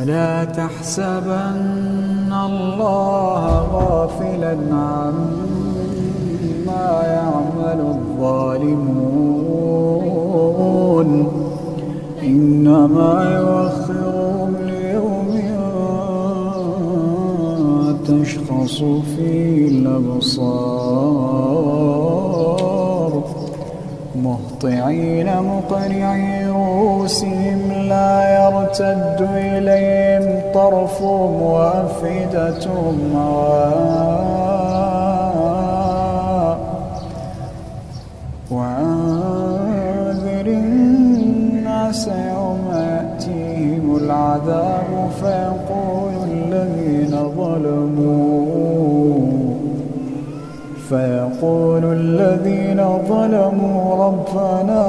ولا تحسبن الله غافلا عما يعمل الظالمون إنما يؤخرهم ليوم تشخص فيه الأبصار مهطعين مقنعي رؤوسهم لا يرتد إليهم طرفهم وأفئدتهم هواء وأنذر الناس يوم يأتيهم العذاب فيقول الذين ظلموا ربنا